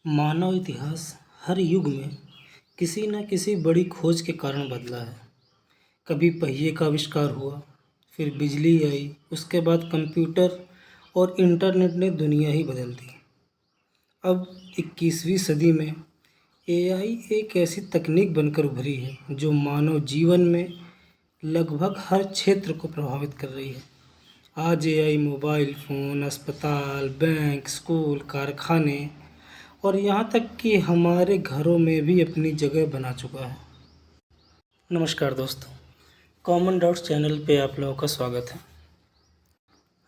मानव इतिहास हर युग में किसी न किसी बड़ी खोज के कारण बदला है। कभी पहिए का आविष्कार हुआ, फिर बिजली आई, उसके बाद कंप्यूटर और इंटरनेट ने दुनिया ही बदल दी। अब 21वीं सदी में एआई एक ऐसी तकनीक बनकर उभरी है जो मानव जीवन में लगभग हर क्षेत्र को प्रभावित कर रही है। आज एआई मोबाइल फ़ोन, अस्पताल, बैंक, स्कूल, कारखाने और यहाँ तक कि हमारे घरों में भी अपनी जगह बना चुका है। नमस्कार दोस्तों, कॉमन डॉट्स चैनल पे आप लोगों का स्वागत है।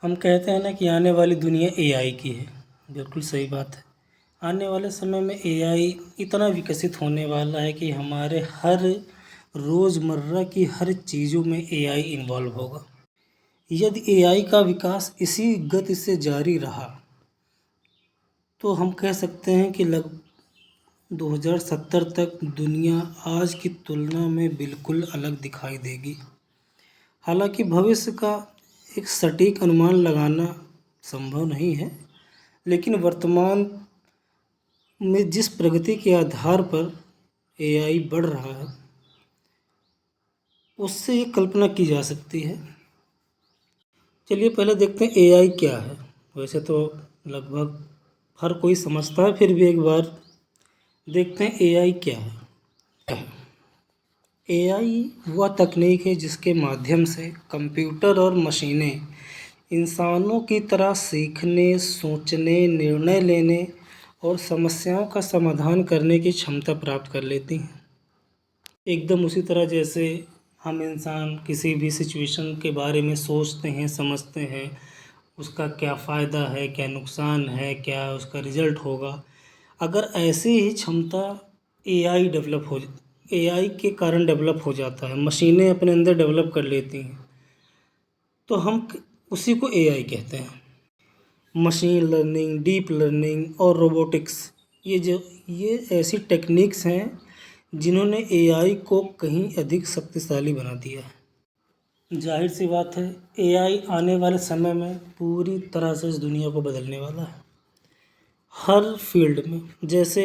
हम कहते हैं ना कि आने वाली दुनिया एआई की है। बिल्कुल सही बात है। आने वाले समय में एआई इतना विकसित होने वाला है कि हमारे हर रोज़मर्रा की हर चीज़ों में एआई इन्वॉल्व होगा। यदि एआई का विकास इसी गति से जारी रहा तो हम कह सकते हैं कि 2070 तक दुनिया आज की तुलना में बिल्कुल अलग दिखाई देगी। हालांकि भविष्य का एक सटीक अनुमान लगाना संभव नहीं है, लेकिन वर्तमान में जिस प्रगति के आधार पर एआई बढ़ रहा है, उससे ये कल्पना की जा सकती है। चलिए पहले देखते हैं एआई क्या है। वैसे तो लगभग हर कोई समझता है, फिर भी एक बार देखते हैं एआई क्या है। एआई वह तकनीक है जिसके माध्यम से कंप्यूटर और मशीनें इंसानों की तरह सीखने, सोचने, निर्णय लेने और समस्याओं का समाधान करने की क्षमता प्राप्त कर लेती हैं। एकदम उसी तरह जैसे हम इंसान किसी भी सिचुएशन के बारे में सोचते हैं, समझते हैं, उसका क्या फ़ायदा है, क्या नुकसान है, क्या उसका रिज़ल्ट होगा। अगर ऐसी ही क्षमता एआई के कारण डेवलप हो जाता है, मशीनें अपने अंदर डेवलप कर लेती हैं, तो हम उसी को एआई कहते हैं। मशीन लर्निंग, डीप लर्निंग और रोबोटिक्स, ये ऐसी टेक्निक्स हैं जिन्होंने एआई को कहीं अधिक शक्तिशाली बना दिया है। जाहिर सी बात है, एआई आने वाले समय में पूरी तरह से इस दुनिया को बदलने वाला है। हर फील्ड में, जैसे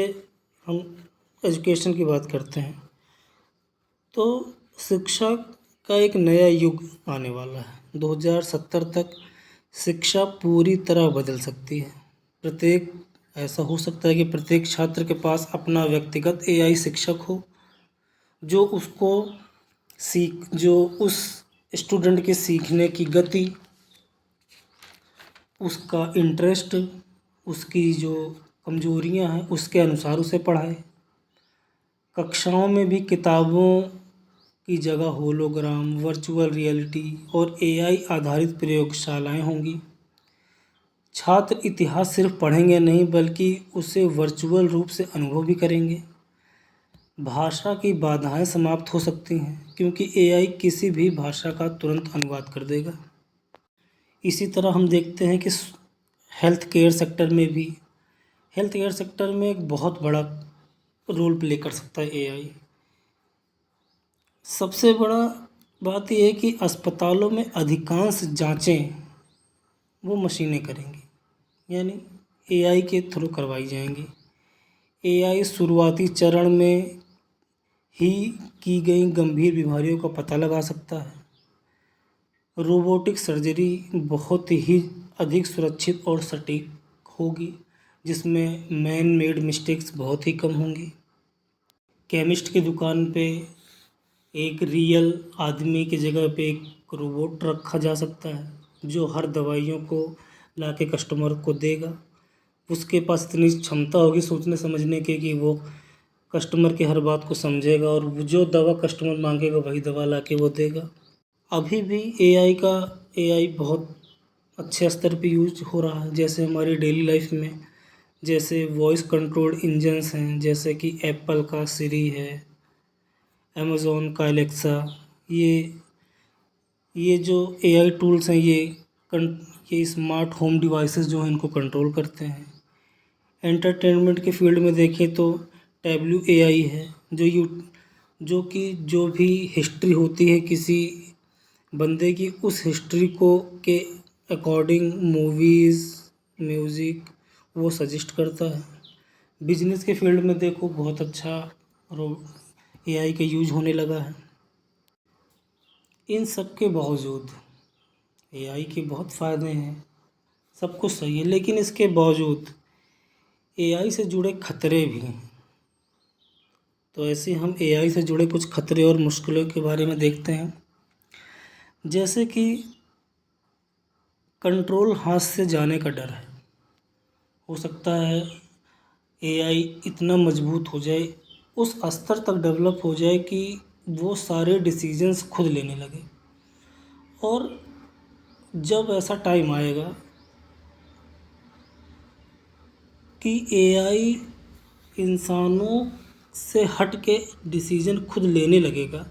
हम एजुकेशन की बात करते हैं तो शिक्षा का एक नया युग आने वाला है। 2070 तक शिक्षा पूरी तरह बदल सकती है। ऐसा हो सकता है कि प्रत्येक छात्र के पास अपना व्यक्तिगत एआई शिक्षक हो, जो उस स्टूडेंट के सीखने की गति, उसका इंटरेस्ट, उसकी जो कमजोरियां हैं, उसके अनुसार उसे पढ़ाए। कक्षाओं में भी किताबों की जगह होलोग्राम, वर्चुअल रियलिटी और एआई आधारित प्रयोगशालाएं होंगी। छात्र इतिहास सिर्फ पढ़ेंगे नहीं, बल्कि उसे वर्चुअल रूप से अनुभव भी करेंगे। भाषा की बाधाएं समाप्त हो सकती हैं, क्योंकि एआई किसी भी भाषा का तुरंत अनुवाद कर देगा। इसी तरह हम देखते हैं कि हेल्थ केयर सेक्टर में एक बहुत बड़ा रोल प्ले कर सकता है एआई। सबसे बड़ा बात यह है कि अस्पतालों में अधिकांश जांचें वो मशीनें करेंगी, यानी एआई के थ्रू करवाई जाएंगी। एआई शुरुआती चरण में ही की गई गंभीर बीमारियों का पता लगा सकता है। रोबोटिक सर्जरी बहुत ही अधिक सुरक्षित और सटीक होगी, जिसमें मैन मेड मिस्टेक्स बहुत ही कम होंगी। केमिस्ट की दुकान पे एक रियल आदमी की जगह पे एक रोबोट रखा जा सकता है, जो हर दवाइयों को लाके कस्टमर को देगा। उसके पास इतनी क्षमता होगी सोचने समझने की कि वो कस्टमर की हर बात को समझेगा और जो दवा कस्टमर मांगेगा वही दवा लाके वो देगा। अभी भी एआई बहुत अच्छे स्तर पे यूज हो रहा है, जैसे हमारी डेली लाइफ में, जैसे वॉइस कंट्रोल्ड इंजन्स हैं, जैसे कि एप्पल का सिरी है, अमेज़ॉन का एलेक्सा। ये जो एआई टूल्स हैं, ये स्मार्ट होम डिवाइसेस जो हैं, इनको कंट्रोल करते हैं। एंटरटेनमेंट के फील्ड में देखें तो टैब्लू एआई है, जो भी हिस्ट्री होती है किसी बंदे की, उस हिस्ट्री के अकॉर्डिंग मूवीज़, म्यूज़िक वो सजेस्ट करता है। बिजनेस के फील्ड में देखो बहुत अच्छा एआई का यूज होने लगा है। इन सब के बावजूद एआई के बहुत फ़ायदे हैं, सब कुछ सही है, लेकिन इसके बावजूद एआई से जुड़े खतरे भी हैं। तो ऐसे हम एआई से जुड़े कुछ खतरे और मुश्किलों के बारे में देखते हैं। जैसे कि कंट्रोल हाथ से जाने का डर है। हो सकता है एआई इतना मजबूत हो जाए, उस स्तर तक डेवलप हो जाए कि वो सारे डिसीजंस खुद लेने लगे, और जब ऐसा टाइम आएगा कि एआई इंसानों से हट के डिसीजन खुद लेने लगेगा,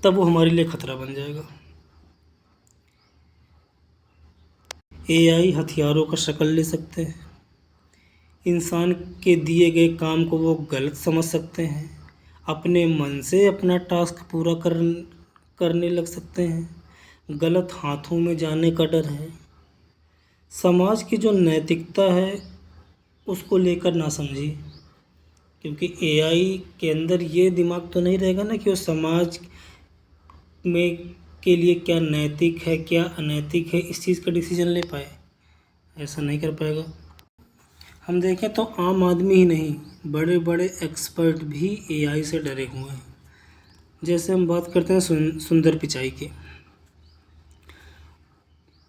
तब वो हमारे लिए खतरा बन जाएगा। एआई हथियारों का शक्ल ले सकते हैं। इंसान के दिए गए काम को वो गलत समझ सकते हैं। अपने मन से अपना टास्क पूरा करने लग सकते हैं। गलत हाथों में जाने का डर है। समाज की जो नैतिकता है उसको लेकर ना समझिए, क्योंकि एआई के अंदर ये दिमाग तो नहीं रहेगा ना कि वो समाज में के लिए क्या नैतिक है क्या अनैतिक है इस चीज़ का डिसीजन ले पाए। ऐसा नहीं कर पाएगा। हम देखें तो आम आदमी ही नहीं, बड़े बड़े एक्सपर्ट भी एआई से डरे हुए हैं। जैसे हम बात करते हैं सुंदर पिचाई के,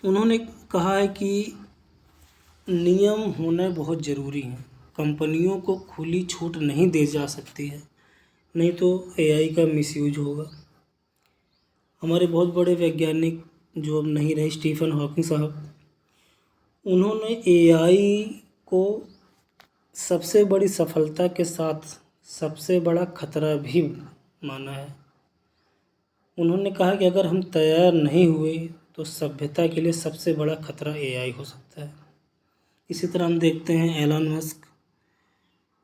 उन्होंने कहा है कि नियम होना बहुत ज़रूरी है। कंपनियों को खुली छूट नहीं दी जा सकती है, नहीं तो एआई का मिसयूज होगा। हमारे बहुत बड़े वैज्ञानिक जो अब नहीं रहे, स्टीफन हॉकिंग साहब, उन्होंने एआई को सबसे बड़ी सफलता के साथ सबसे बड़ा खतरा भी माना है। उन्होंने कहा कि अगर हम तैयार नहीं हुए तो सभ्यता के लिए सबसे बड़ा खतरा एआई हो सकता है। इसी तरह हम देखते हैं एलन मस्क,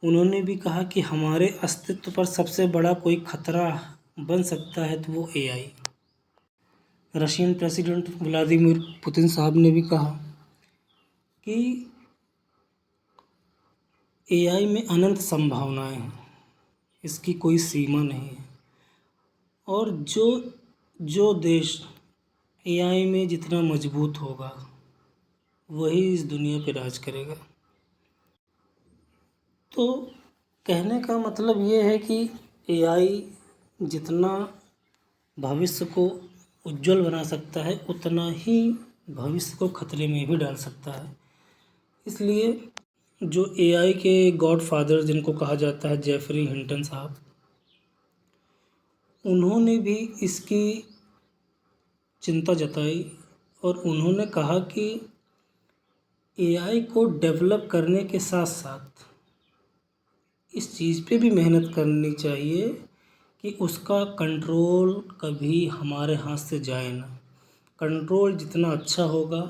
उन्होंने भी कहा कि हमारे अस्तित्व पर सबसे बड़ा कोई खतरा बन सकता है तो वो AI. Russian president Vladimir Putin साहब ने भी कहा कि एआई में अनंत संभावनाएं हैं, इसकी कोई सीमा नहीं है, और जो जो देश एआई में जितना मजबूत होगा वही इस दुनिया पे राज करेगा। तो कहने का मतलब ये है कि एआई जितना भविष्य को उज्जवल बना सकता है उतना ही भविष्य को खतरे में भी डाल सकता है। इसलिए जो एआई के गॉडफादर जिनको कहा जाता है, जेफरी हिंटन साहब, उन्होंने भी इसकी चिंता जताई और उन्होंने कहा कि एआई को डेवलप करने के साथ साथ इस चीज़ पे भी मेहनत करनी चाहिए कि उसका कंट्रोल कभी हमारे हाथ से जाए ना। कंट्रोल जितना अच्छा होगा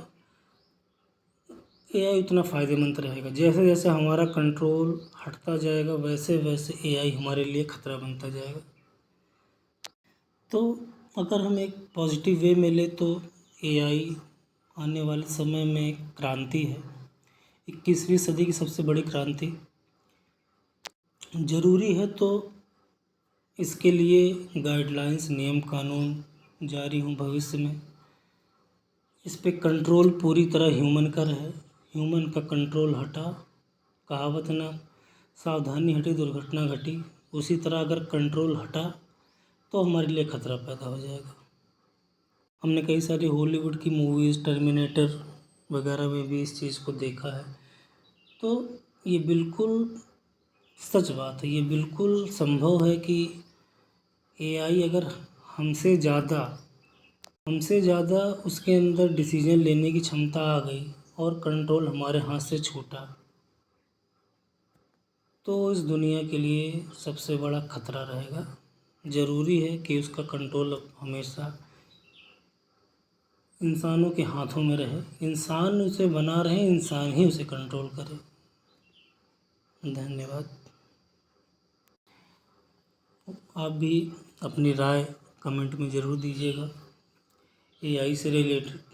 एआई उतना फ़ायदेमंद रहेगा। जैसे जैसे हमारा कंट्रोल हटता जाएगा वैसे वैसे एआई हमारे लिए खतरा बनता जाएगा। तो अगर हम एक पॉजिटिव वे में ले तो एआई आने वाले समय में एक क्रांति है, 21वीं सदी की सबसे बड़ी क्रांति। ज़रूरी है तो इसके लिए गाइडलाइंस, नियम कानून जारी हों भविष्य में। इस पे कंट्रोल पूरी तरह ह्यूमन का रहे। ह्यूमन का कंट्रोल हटा, कहावत ना, सावधानी हटी दुर्घटना घटी, उसी तरह अगर कंट्रोल हटा तो हमारे लिए खतरा पैदा हो जाएगा। हमने कई सारी हॉलीवुड की मूवीज़, टर्मिनेटर वगैरह में भी इस चीज़ को देखा है। तो ये बिल्कुल सच बात है, ये बिल्कुल संभव है कि एआई अगर हमसे ज़्यादा उसके अंदर डिसीजन लेने की क्षमता आ गई और कंट्रोल हमारे हाथ से छूटा तो इस दुनिया के लिए सबसे बड़ा खतरा रहेगा। ज़रूरी है कि उसका कंट्रोल हमेशा इंसानों के हाथों में रहे, इंसान उसे बना रहे, इंसान ही उसे कंट्रोल करे। धन्यवाद। आप भी अपनी राय कमेंट में ज़रूर दीजिएगा एआई से रिलेटेड।